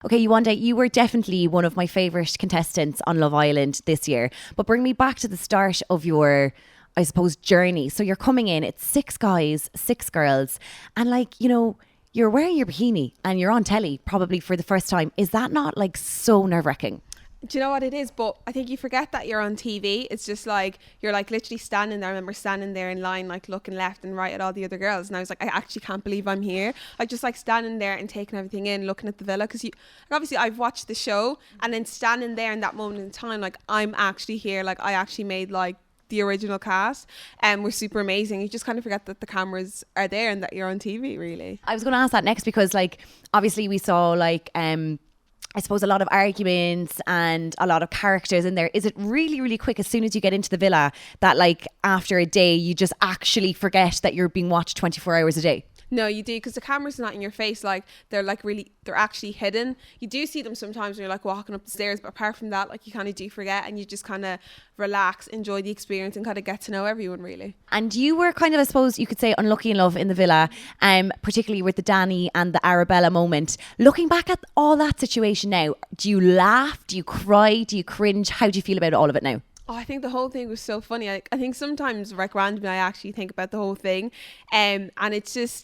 Okay, Yewande, you were definitely one of my favourite contestants on Love Island this year. But bring me back to the start of your, I suppose, journey. So you're coming in, it's 6 guys, 6 girls, and you're wearing your bikini and you're on telly probably for the first time. Is that not like so nerve-wracking? Do you know what it is? But I think you forget that you're on TV. It's just like you're like literally standing there. I remember standing there in line, like looking left and right at all the other girls, and I was like, I actually can't believe I'm here. I just like standing there and taking everything in, looking at the villa, because obviously I've watched the show, and then standing there in that moment in time, like I'm actually here. Like I actually made like the original cast, and we're super amazing. You just kind of forget that the cameras are there and that you're on TV. Really, I was going to ask that next because obviously we saw I suppose a lot of arguments and a lot of characters in there. Is it really, really quick as soon as you get into the villa that after a day you just actually forget that you're being watched 24 hours a day? No, you do, because the camera's not in your face. They're actually hidden. You do see them sometimes when you're walking up the stairs, but apart from that, you kind of do forget, and you just kind of relax, enjoy the experience, and kind of get to know everyone, really. And you were kind of, I suppose you could say, unlucky in love in the villa, particularly with the Danny and the Arabella moment. Looking back at all that situation now, do you laugh? Do you cry? Do you cringe? How do you feel about all of it now? Oh, I think the whole thing was so funny. I think sometimes randomly I actually think about the whole thing, and it's still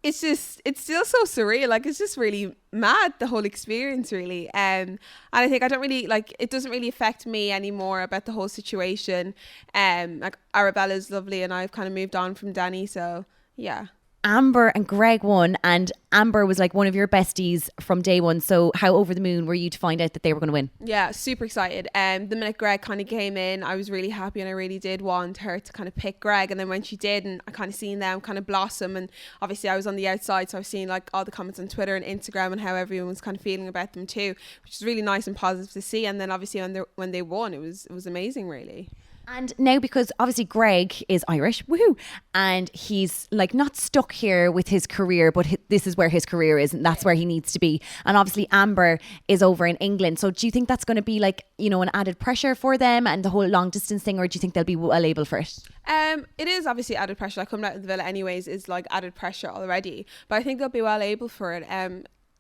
so surreal. It's just really mad, the whole experience, really. And I think I don't really it doesn't really affect me anymore about the whole situation. Arabella's lovely, and I've kind of moved on from Danny, so yeah. Amber and Greg won, and Amber was one of your besties from day one. So how over the moon were you to find out that they were going to win? Yeah, super excited. The minute Greg kind of came in, I was really happy, and I really did want her to kind of pick Greg. And then when she did, and I kind of seen them kind of blossom, and obviously I was on the outside, so I was seeing all the comments on Twitter and Instagram and how everyone was kind of feeling about them too, which is really nice and positive to see. And then obviously when they won, it was amazing, really. And now, because obviously Greg is Irish, woohoo, and he's not stuck here with his career, but this is where his career is, and that's where he needs to be. And obviously Amber is over in England. So do you think that's going to be an added pressure for them and the whole long distance thing, or do you think they'll be well able for it? It is obviously added pressure. Coming out of the villa anyways is added pressure already, but I think they'll be well able for it.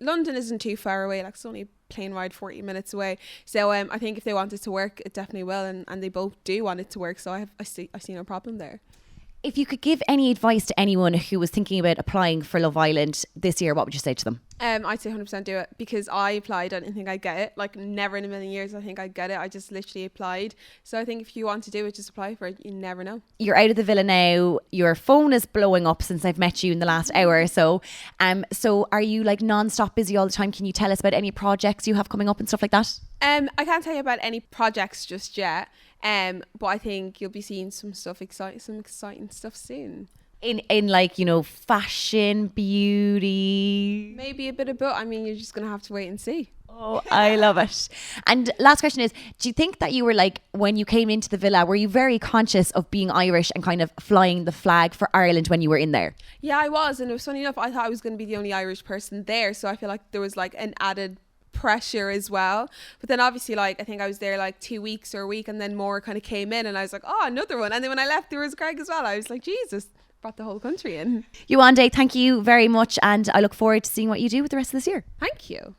London isn't too far away, it's only a plane ride 40 minutes away, so I think if they want it to work, it definitely will, and they both do want it to work, so I see no problem there. If you could give any advice to anyone who was thinking about applying for Love Island this year, what would you say to them? I'd say 100% do it, because I applied. I didn't think I'd get it. Never in a million years I think I'd get it. I just literally applied. So I think if you want to do it, just apply for it. You never know. You're out of the villa now. Your phone is blowing up since I've met you in the last hour or so. So are you non-stop busy all the time? Can you tell us about any projects you have coming up and stuff like that? I can't tell you about any projects just yet. But I think you'll be seeing some exciting stuff soon. In fashion, beauty, maybe a bit of both. I mean, you're just gonna have to wait and see. Oh, I love it. And last question is, do you think that you were when you came into the villa, were you very conscious of being Irish and kind of flying the flag for Ireland when you were in there? Yeah, I was, and it was funny enough, I thought I was going to be the only Irish person there, so I feel like there was an added pressure as well. But then obviously I think I was there 2 weeks or a week, and then more kind of came in, and I was oh, another one. And then when I left, there was Greg as well. I was Jesus, brought the whole country in. Yewande, thank you very much, and I look forward to seeing what you do with the rest of this year. Thank you.